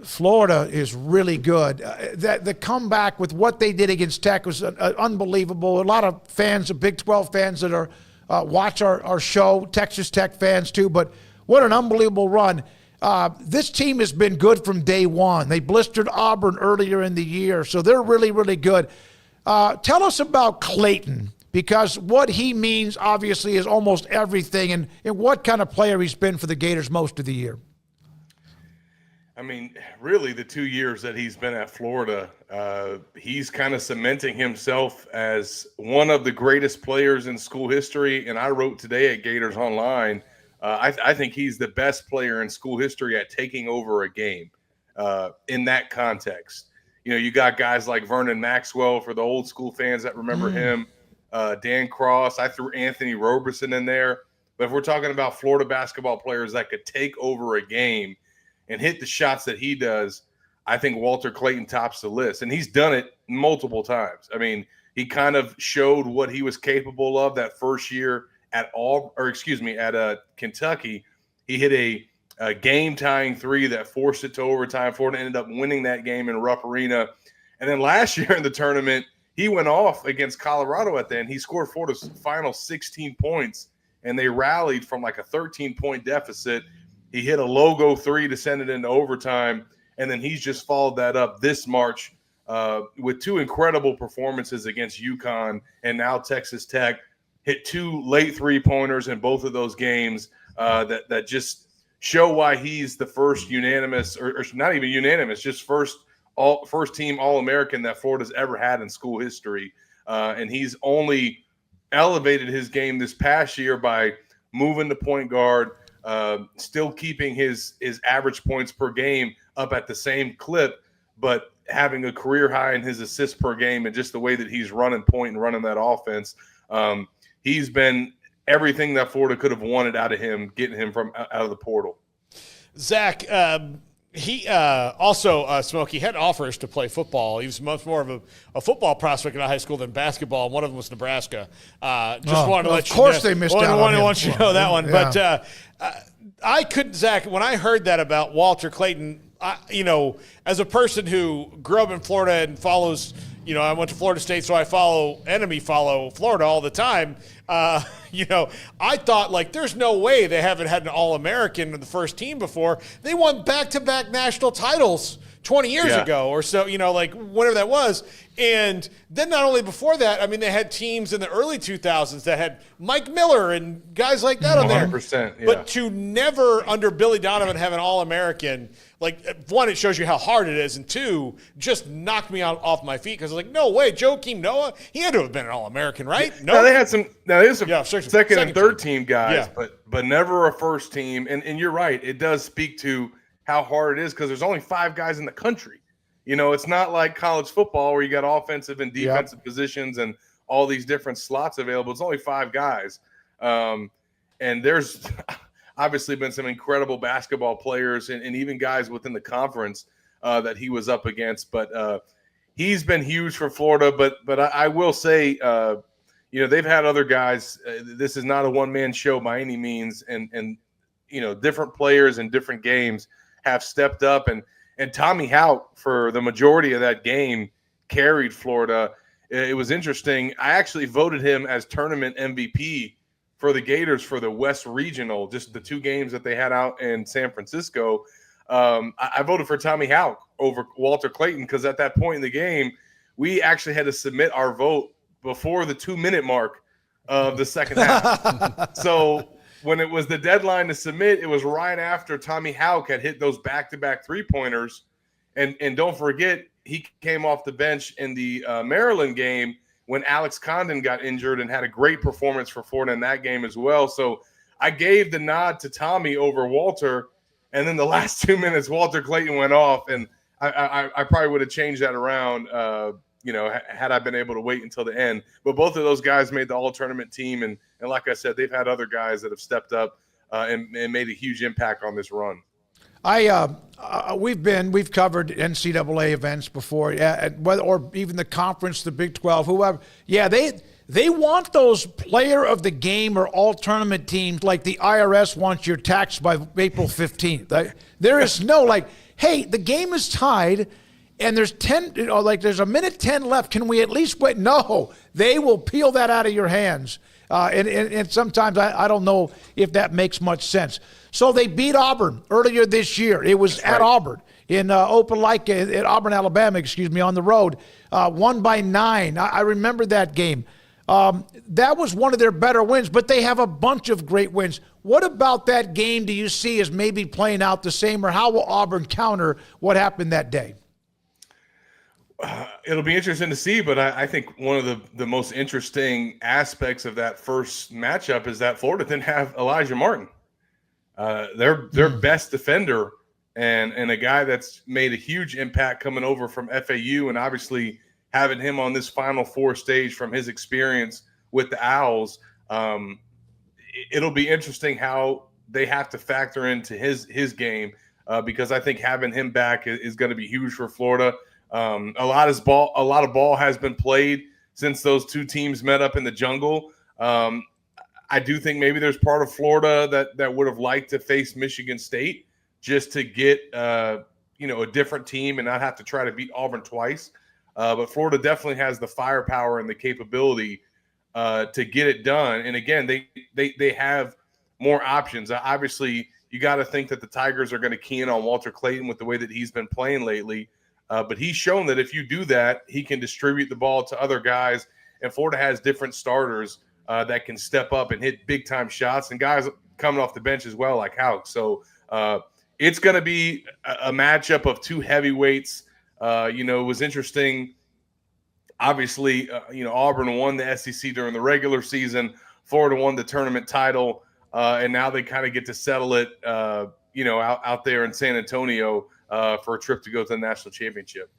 Florida is really good. The comeback with what they did against Tech was unbelievable. A lot of fans, of Big 12 fans that are watch our show, Texas Tech fans too, but what an unbelievable run. This team has been good from day one. They blistered Auburn earlier in the year, so they're really, really good. Tell us about Clayton, because what he means obviously is almost everything, and what kind of player he's been for the Gators most of the year. I mean, really, the 2 years that he's been at Florida, he's kind of cementing himself as one of the greatest players in school history. And I wrote today at Gators Online, I think he's the best player in school history at taking over a game in that context. You know, you got guys like Vernon Maxwell for the old school fans that remember him, Dan Cross. I threw Anthony Roberson in there. But if we're talking about Florida basketball players that could take over a game and hit the shots that he does, I think Walter Clayton tops the list. And he's done it multiple times. I mean, he kind of showed what he was capable of that first year at Kentucky. He hit a game-tying three that forced it to overtime. Florida ended up winning that game in Rupp Arena. And then last year in the tournament, he went off against Colorado at the end. He scored Florida's final 16 points, and they rallied from like a 13-point deficit. He hit a logo three to send it into overtime, and then he's just followed that up this March with two incredible performances against UConn and now Texas Tech. Hit two late three-pointers in both of those games that just show why he's the first unanimous, or not even unanimous, just first team All-American that Florida's ever had in school history. And he's only elevated his game this past year by moving to point guard, still keeping his average points per game up at the same clip, but having a career high in his assists per game, and just the way that he's running point and running that offense. He's been everything that Florida could have wanted out of him, getting him from out of the portal. Zach, he also, Smokey, had offers to play football. He was much more of a football prospect in high school than basketball, and one of them was Nebraska. Wanted to let you know. Of course they missed out on him. I want you to know that one. Yeah. But I couldn't, Zach, when I heard that about Walter Clayton, as a person who grew up in Florida and follows, I went to Florida State, so I follow Florida all the time. I thought, like, there's no way they haven't had an All-American in the first team before. They won back-to-back national titles 20 years ago or so, like whatever that was. And then not only before that, I mean, they had teams in the early 2000s that had Mike Miller and guys like that on there. 100%, yeah. But to never, under Billy Donovan, have an All-American, like, one, it shows you how hard it is, and two, just knocked me off my feet, because I was like, no way, Joakim Noah, he had to have been an All-American, right? No. Now, there's some second and third team guys, but never a first team. And you're right, it does speak to how hard it is, because there's only 5 guys in the country. It's not like college football where you got offensive and defensive positions and all these different slots available. It's only 5 guys. And there's obviously been some incredible basketball players and even guys within the conference that he was up against. But he's been huge for Florida. But I will say, they've had other guys. This is not a one-man show by any means. And different players in different games have stepped up. And Tommy Houck, for the majority of that game, carried Florida. It was interesting. I actually voted him as tournament MVP for the Gators for the West Regional, just the 2 games that they had out in San Francisco. I voted for Tommy Houck over Walter Clayton, because at that point in the game, we actually had to submit our vote before the 2-minute mark of the second half. So when it was the deadline to submit, it was right after Tommy Houck had hit those back-to-back three-pointers. And don't forget, he came off the bench in the Maryland game when Alex Condon got injured, and had a great performance for Florida in that game as well. So I gave the nod to Tommy over Walter, and then the last 2 minutes, Walter Clayton went off, and I probably would have changed that around, had I been able to wait until the end. But both of those guys made the all-tournament team, and like I said, they've had other guys that have stepped up and made a huge impact on this run. We've covered NCAA events before, or even the conference, the Big 12, whoever. Yeah, they want those player of the game or all tournament teams like the IRS wants your tax by April 15th. There is no, like, hey, the game is tied and there's 10, there's a minute 10 left. Can we at least wait? No, they will peel that out of your hands. And sometimes I don't know if that makes much sense. So they beat Auburn earlier this year. It was at Auburn in Opelika at Auburn, Alabama, on the road. Won by 9. I remember that game. That was one of their better wins, but they have a bunch of great wins. What about that game do you see as maybe playing out the same, or how will Auburn counter what happened that day? It'll be interesting to see, but I think one of the most interesting aspects of that first matchup is that Florida didn't have Elijah Martin, their best defender, and a guy that's made a huge impact coming over from FAU, and obviously having him on this Final Four stage from his experience with the Owls. It'll be interesting how they have to factor into his game, because I think having him back is going to be huge for Florida. A lot of ball has been played since those two teams met up in the jungle. I do think maybe there's part of Florida that would have liked to face Michigan State just to get a different team and not have to try to beat Auburn twice. But Florida definitely has the firepower and the capability to get it done. And again, they have more options. Obviously, you got to think that the Tigers are going to key in on Walter Clayton with the way that he's been playing lately. But he's shown that if you do that, he can distribute the ball to other guys. And Florida has different starters that can step up and hit big-time shots, and guys coming off the bench as well, like Houck. So it's going to be a matchup of two heavyweights. It was interesting. Obviously, Auburn won the SEC during the regular season. Florida won the tournament title, and now they kind of get to settle it, out there in San Antonio for a trip to go to the national championship.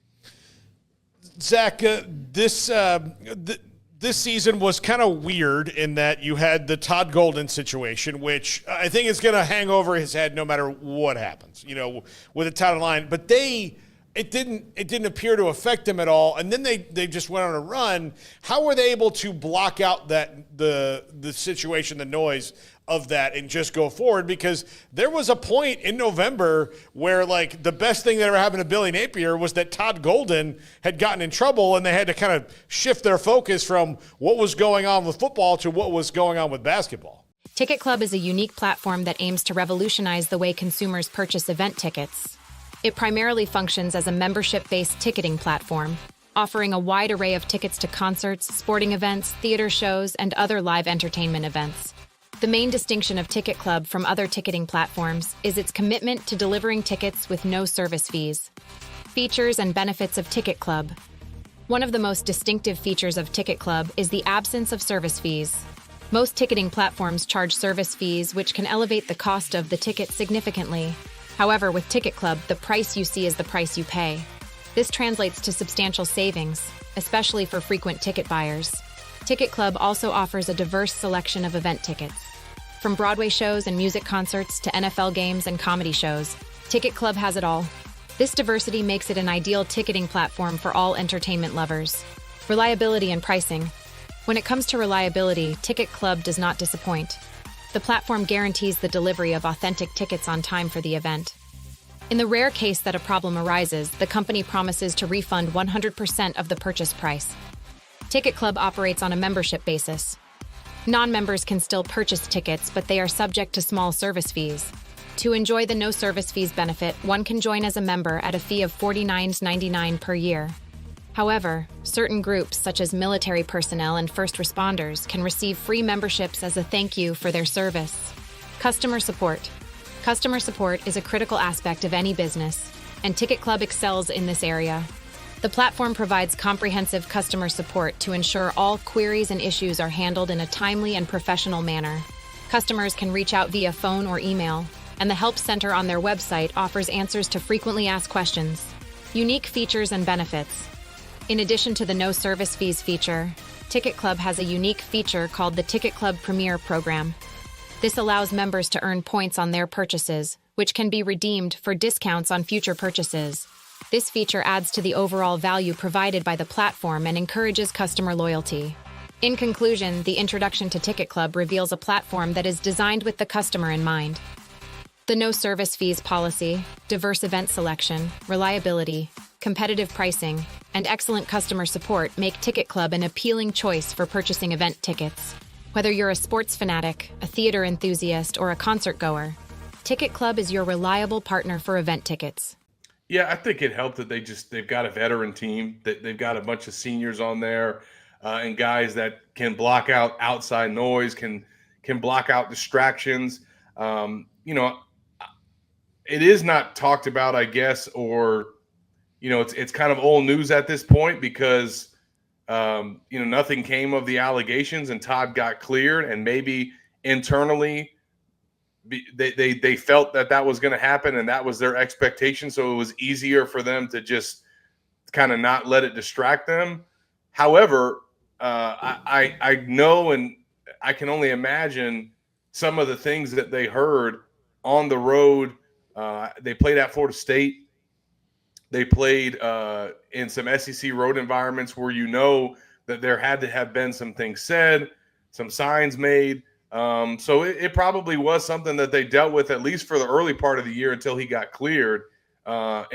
Zach, this season was kind of weird in that you had the Todd Golden situation, which I think is going to hang over his head no matter what happens, with the Todd Online. But it didn't appear to affect them at all. And then they just went on a run. How were they able to block out the situation, the noise of that, and just go forward? Because there was a point in November where the best thing that ever happened to Billy Napier was that Todd Golden had gotten in trouble, and they had to kind of shift their focus from what was going on with football to what was going on with basketball. Ticket Club is a unique platform that aims to revolutionize the way consumers purchase event tickets. It primarily functions as a membership-based ticketing platform, offering a wide array of tickets to concerts, sporting events, theater shows, and other live entertainment events. The main distinction of Ticket Club from other ticketing platforms is its commitment to delivering tickets with no service fees. Features and benefits of Ticket Club. One of the most distinctive features of Ticket Club is the absence of service fees. Most ticketing platforms charge service fees, which can elevate the cost of the ticket significantly. However, with Ticket Club, the price you see is the price you pay. This translates to substantial savings, especially for frequent ticket buyers. Ticket Club also offers a diverse selection of event tickets. From Broadway shows and music concerts to NFL games and comedy shows, Ticket Club has it all. This diversity makes it an ideal ticketing platform for all entertainment lovers. Reliability and pricing. When it comes to reliability, Ticket Club does not disappoint. The platform guarantees the delivery of authentic tickets on time for the event. In the rare case that a problem arises, the company promises to refund 100% of the purchase price. Ticket Club operates on a membership basis. Non-members can still purchase tickets, but they are subject to small service fees. To enjoy the no service fees benefit, one can join as a member at a fee of $49.99 per year. However, certain groups, such as military personnel and first responders, can receive free memberships as a thank you for their service. Customer support. Customer support is a critical aspect of any business, and Ticket Club excels in this area. The platform provides comprehensive customer support to ensure all queries and issues are handled in a timely and professional manner. Customers can reach out via phone or email, and the Help Center on their website offers answers to frequently asked questions. Unique features and benefits. In addition to the no service fees feature, Ticket Club has a unique feature called the Ticket Club Premier program. This allows members to earn points on their purchases, which can be redeemed for discounts on future purchases. This feature adds to the overall value provided by the platform and encourages customer loyalty. In conclusion, the introduction to Ticket Club reveals a platform that is designed with the customer in mind. The no service fees policy, diverse event selection, reliability, competitive pricing, and excellent customer support make Ticket Club an appealing choice for purchasing event tickets. Whether you're a sports fanatic, a theater enthusiast, or a concert goer, Ticket Club is your reliable partner for event tickets. Yeah, I think it helped that they've got a veteran team, that they've got a bunch of seniors on there, and guys that can block out outside noise, can block out distractions. It is not talked about, I guess, or it's kind of old news at this point because nothing came of the allegations, and Todd got cleared, and maybe internally they felt that was going to happen, and that was their expectation. So it was easier for them to just kind of not let it distract them. However, I know, and I can only imagine some of the things that they heard on the road. They played at Florida State. They played in some SEC road environments where that there had to have been some things said, some signs made. So it probably was something that they dealt with at least for the early part of the year until he got cleared. I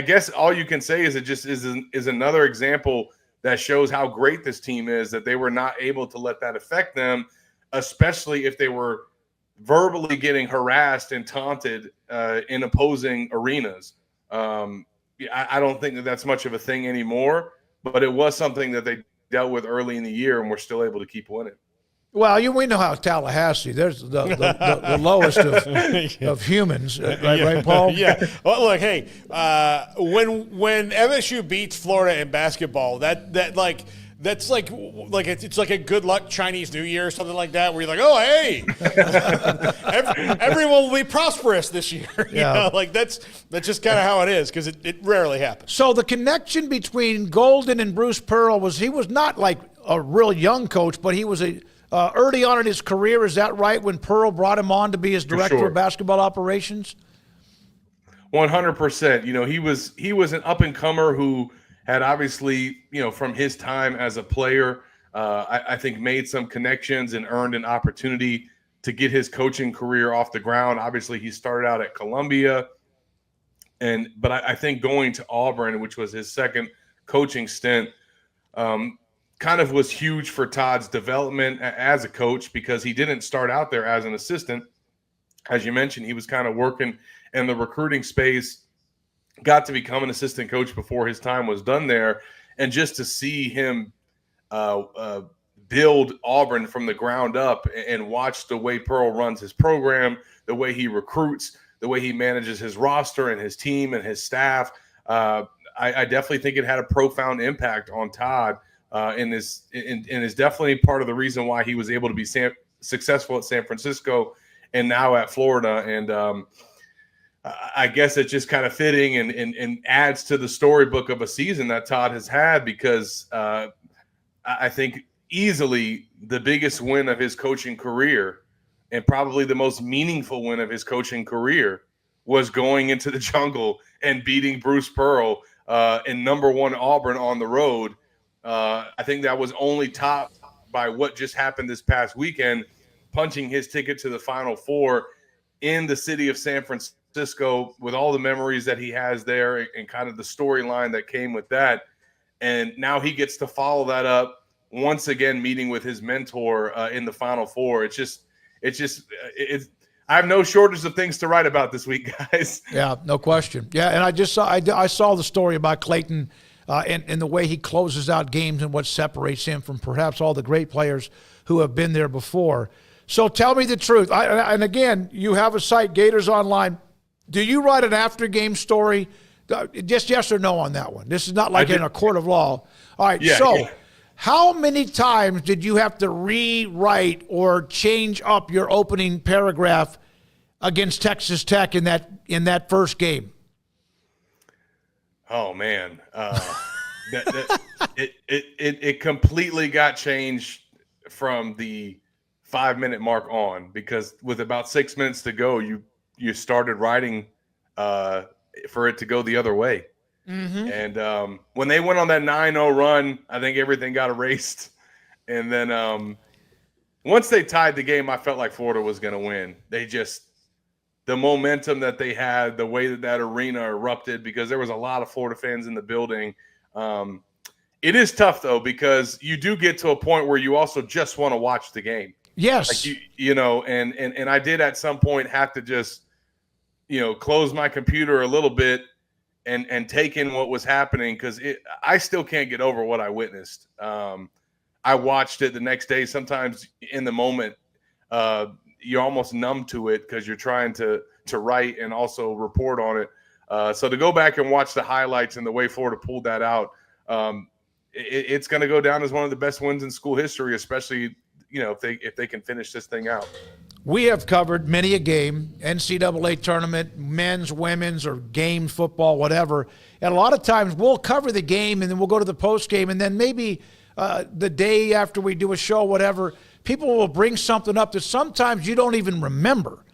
guess all you can say is it just is another example that shows how great this team is, that they were not able to let that affect them, especially if they were verbally getting harassed and taunted in opposing arenas. I don't think that's much of a thing anymore, but it was something that they dealt with early in the year, and we're still able to keep winning. Well, we know how Tallahassee, there's the lowest of humans, right, Paul? Yeah. Well, look, hey, when MSU beats Florida in basketball, that's like it's like a good luck Chinese New Year or something like that, where you're like, oh, hey, everyone will be prosperous this year. That's just kind of how it is, because it rarely happens. So the connection between Golden and Bruce Pearl he was not like a real young coach, but he was early on in his career. Is that right? When Pearl brought him on to be his director of basketball operations? 100%. He was an up and comer who had obviously, from his time as a player, I think made some connections and earned an opportunity to get his coaching career off the ground. Obviously, he started out at Columbia, but I think going to Auburn, which was his second coaching stint, kind of was huge for Todd's development as a coach, because he didn't start out there as an assistant. As you mentioned, he was kind of working in the recruiting space, got to become an assistant coach before his time was done there. And just to see him build Auburn from the ground up and watch the way Pearl runs his program, the way he recruits, the way he manages his roster and his team and his staff, I definitely think it had a profound impact on Todd, and is definitely part of the reason why he was able to be successful at San Francisco and now at Florida. And I guess it's just kind of fitting and adds to the storybook of a season that Todd has had, because I think easily the biggest win of his coaching career, and probably the most meaningful win of his coaching career, was going into the jungle and beating Bruce Pearl in #1 Auburn on the road. I think that was only topped by what just happened this past weekend, punching his ticket to the Final Four in the city of San Francisco, with all the memories that he has there and kind of the storyline that came with that. And now he gets to follow that up once again, meeting with his mentor in the Final Four. I have no shortage of things to write about this week, guys. Yeah, no question. Yeah, and I saw the story about Clayton and the way he closes out games and what separates him from perhaps all the great players who have been there before. So tell me the truth. And again, you have a site, Gators Online. Do you write an after-game story? Just yes or no on that one. This is not like in a court of law. All right, how many times did you have to rewrite or change up your opening paragraph against Texas Tech in that first game? Oh man, it completely got changed from the 5-minute mark on, because with about 6 minutes to go, you started writing for it to go the other way. Mm-hmm. And when they went on that 9-0 run, I think everything got erased. And then once they tied the game, I felt like Florida was going to win. They just the momentum that they had, the way that arena erupted, because there was a lot of Florida fans in the building. It is tough though, because you do get to a point where you also just want to watch the game. Yes. Like and I did at some point have to just, close my computer a little bit and take in what was happening, because I still can't get over what I witnessed. I watched it the next day. Sometimes in the moment, you're almost numb to it because you're trying to write and also report on it. So to go back and watch the highlights and the way Florida pulled that out, it's going to go down as one of the best wins in school history, especially if they can finish this thing out. We have covered many a game, NCAA tournament, men's, women's, or game football, whatever. And a lot of times we'll cover the game and then we'll go to the post game, and then maybe the day after we do a show, whatever, people will bring something up that sometimes you don't even remember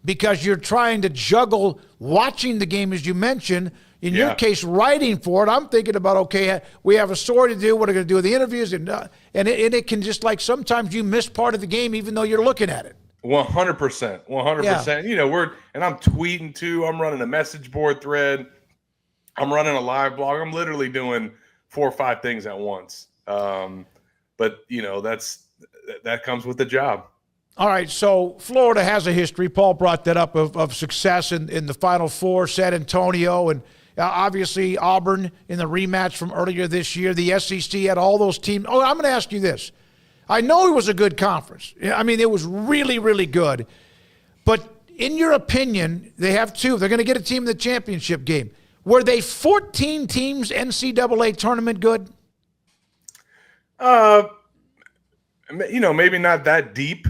because you're trying to juggle watching the game, as you mentioned. In your case, writing for it. I'm thinking about, okay, we have a story to do. What are we going to do with the interviews? And it can just, like, sometimes you miss part of the game even though you're looking at it. 100%. 100%. Yeah. And I'm tweeting too. I'm running a message board thread. I'm running a live blog. I'm literally doing 4 or 5 things at once. But that comes with the job. All right, so Florida has a history. Paul brought that up of success in the Final Four, San Antonio, and obviously Auburn in the rematch from earlier this year. The SEC had all those teams. Oh, I'm going to ask you this. I know it was a good conference. I mean, it was really, really good. But in your opinion, they have 2. They're going to get a team in the championship game. Were they 14 teams NCAA tournament good? Maybe not that deep,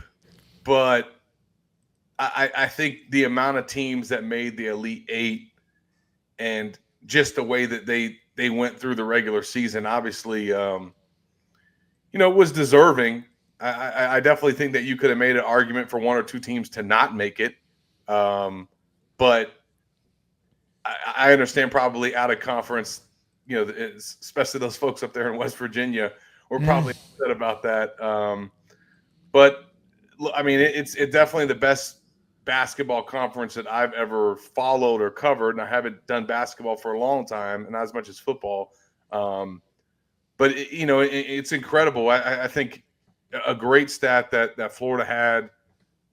but I think the amount of teams that made the Elite 8 and just the way that they went through the regular season, obviously, was deserving. I definitely think that you could have made an argument for 1 or 2 teams to not make it. But I understand probably out of conference, especially those folks up there in West Virginia were probably upset about that. But I mean, it's definitely the best basketball conference that I've ever followed or covered. And I haven't done basketball for a long time, and not as much as football. But it's incredible. I think a great stat that Florida had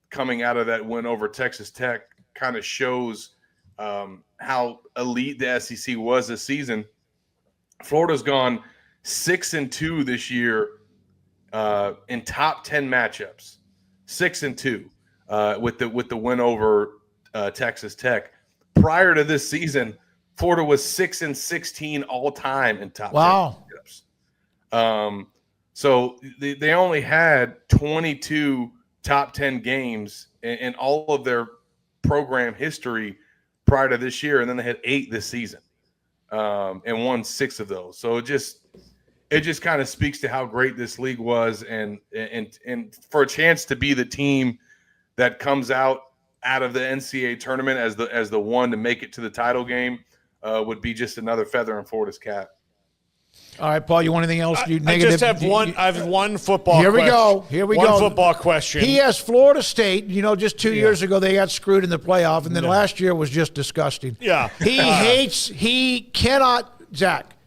coming out of that win over Texas Tech kind of shows how elite the SEC was this season. Florida's gone 6-2 this year in top 10 matchups. 6-2 with the win over Texas Tech. Prior to this season, Florida was 6-16 all time in top 10 matchups. So they only had 22 top 10 games in all of their program history prior to this year, and then they had 8 this season and won 6 of those. So it just kind of speaks to how great this league was, and for a chance to be the team that comes out of the NCAA tournament as the one to make it to the title game would be just another feather in Florida's cap. All right, Paul, you want anything else? I just have one. I have one football question. Here we go. One football question. He has Florida State. Just 2 years ago they got screwed in the playoff, and then last year was just disgusting. Yeah. He cannot, Zach.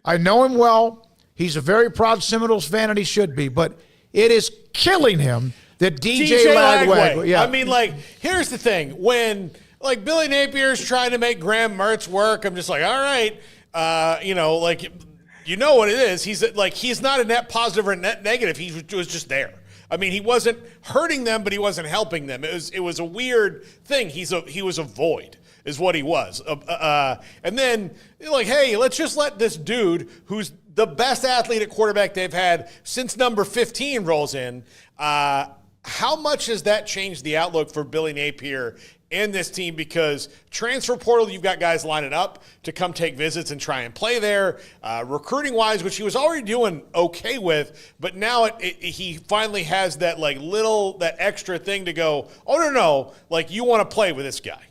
I know him well. He's a very proud Seminoles fan, and he should be, but it is killing him that DJ Lagway. Yeah. I mean, here's the thing. When, Billy Napier's trying to make Graham Mertz work, I'm just like, all right, you know what it is. He's not a net positive or a net negative. He was just there. I mean, he wasn't hurting them, but he wasn't helping them. It was a weird thing. He was a void, is what he was. And then, hey, let's just let this dude who's the best athlete at quarterback they've had since number 15 rolls in. How much has that changed the outlook for Billy Napier and this team? Because transfer portal, you've got guys lining up to come take visits and try and play there. Recruiting wise, which he was already doing okay with, but now he finally has that that extra thing to go, oh no, you want to play with this guy.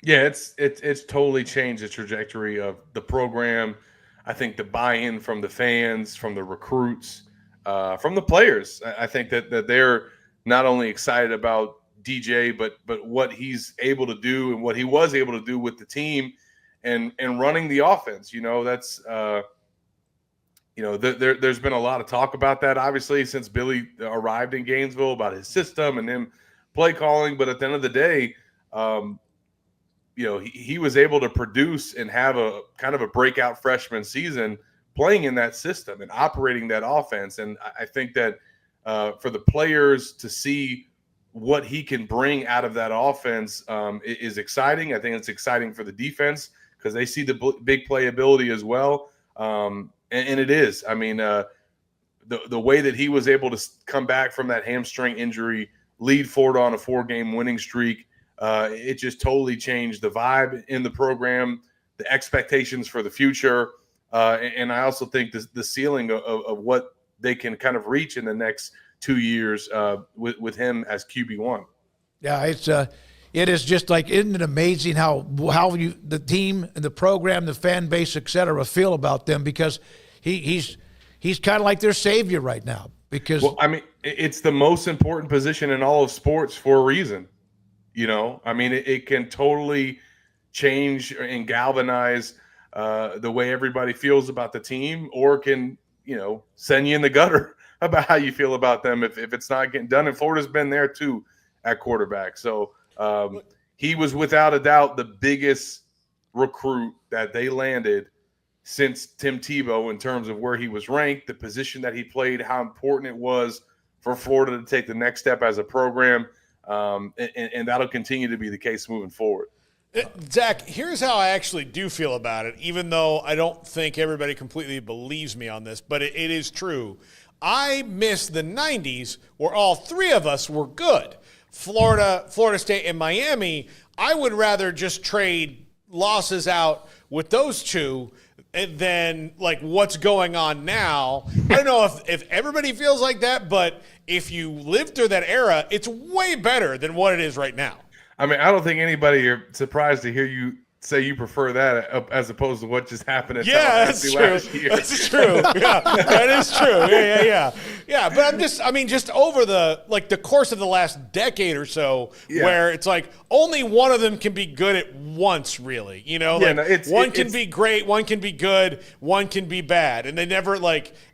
Yeah, it's totally changed the trajectory of the program. I think the buy-in from the fans, from the recruits, from the players. I think that they're not only excited about DJ, but what he's able to do and what he was able to do with the team and running the offense. That's there's been a lot of talk about that, obviously, since Billy arrived in Gainesville, about his system and him play calling. But at the end of the day, he was able to produce and have a kind of a breakout freshman season playing in that system and operating that offense. And I think that for the players to see what he can bring out of that offense is exciting. I think it's exciting for the defense because they see the big playability as well. And it is. I mean, the way that he was able to come back from that hamstring injury, lead Florida on a 4-game winning streak, it just totally changed the vibe in the program, the expectations for the future. And I also think the ceiling of what they can kind of reach in the next 2 years with him as QB1. Yeah, it is just like, isn't it amazing how the team and the program, the fan base, et cetera, feel about them, because he's kind of like their savior right now. Because it's the most important position in all of sports for a reason. It can totally change and galvanize the way everybody feels about the team, or can send you in the gutter about how you feel about them if it's not getting done. And Florida's been there too at quarterback. So he was without a doubt the biggest recruit that they landed since Tim Tebow in terms of where he was ranked, the position that he played, how important it was for Florida to take the next step as a program. And that'll continue to be the case moving forward. Zach, here's how I actually do feel about it, even though I don't think everybody completely believes me on this, but it is true. I miss the 90s where all three of us were good. Florida State, and Miami. I would rather just trade losses out with those two than like what's going on now. I don't know if everybody feels like that, but if you lived through that era, it's way better than what it is right now. I don't think anybody are surprised to hear you say you prefer that as opposed to what just happened at Tallahassee last year. That's true. Yeah, that is true. Yeah. But just over the course of the last decade or so, where it's like only one of them can be good at once, really. One can be great, one can be good, one can be bad, and they never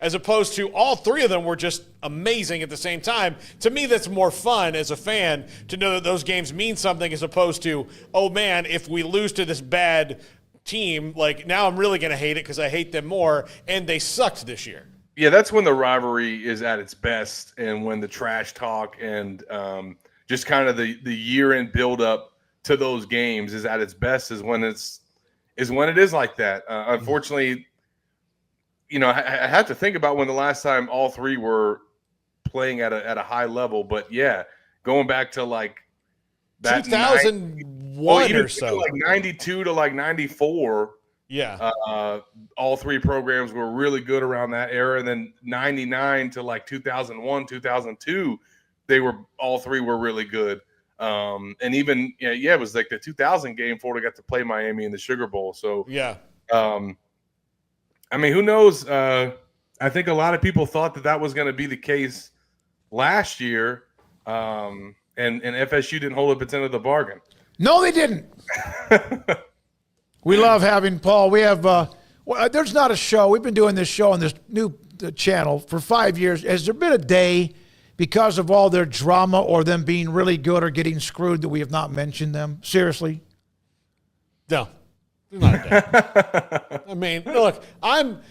as opposed to all three of them were just amazing at the same time. To me, that's more fun as a fan to know that those games mean something, as opposed to, oh man, if we lose to this bad team, now I'm really going to hate it because I hate them more, and they sucked this year. Yeah, that's when the rivalry is at its best, and when the trash talk and just kind of the year-end build-up to those games is at its best, is when it is like that. Unfortunately, I have to think about when the last time all three were playing at a high level, but yeah, going back to that 2001 or so, 92 to 94. Yeah. All three programs were really good around that era. And then 99 to 2001, 2002, all three were really good. And even, it was the 2000 game, Florida got to play Miami in the Sugar Bowl. So, yeah. Who knows? I think a lot of people thought that was going to be the case last year. And FSU didn't hold up its end of the bargain. No, they didn't. We love having Paul. We have there's not a show. We've been doing this show on this new channel for 5 years. Has there been a day, because of all their drama or them being really good or getting screwed, that we have not mentioned them? Seriously? No. Not a day. Look, I'm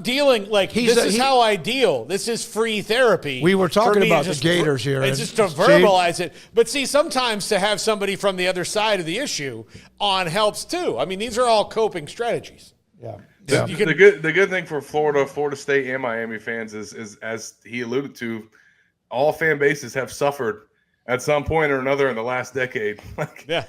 dealing this is how I deal. This is free therapy. We were talking about the Gators here. It's just to verbalize it. But see, sometimes to have somebody from the other side of the issue on helps too. These are all coping strategies. Yeah. The good thing for Florida State, and Miami fans is, as he alluded to, all fan bases have suffered at some point or another in the last decade. They've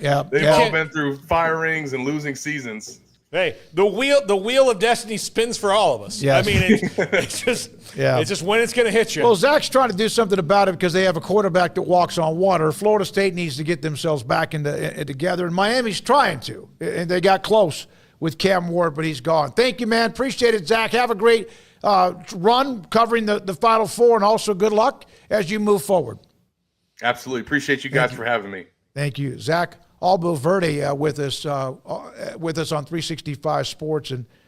all been through firings and losing seasons. Hey, the wheel of destiny spins for all of us. Yes. It's just when it's going to hit you. Well, Zach's trying to do something about it because they have a quarterback that walks on water. Florida State needs to get themselves back together, and Miami's trying to. And they got close with Cam Ward, but he's gone. Thank you, man. Appreciate it, Zach. Have a great run covering the Final Four, and also good luck as you move forward. Absolutely. Appreciate you guys for having me. Thank you. Zach Abolverdi with us on 365 Sports. And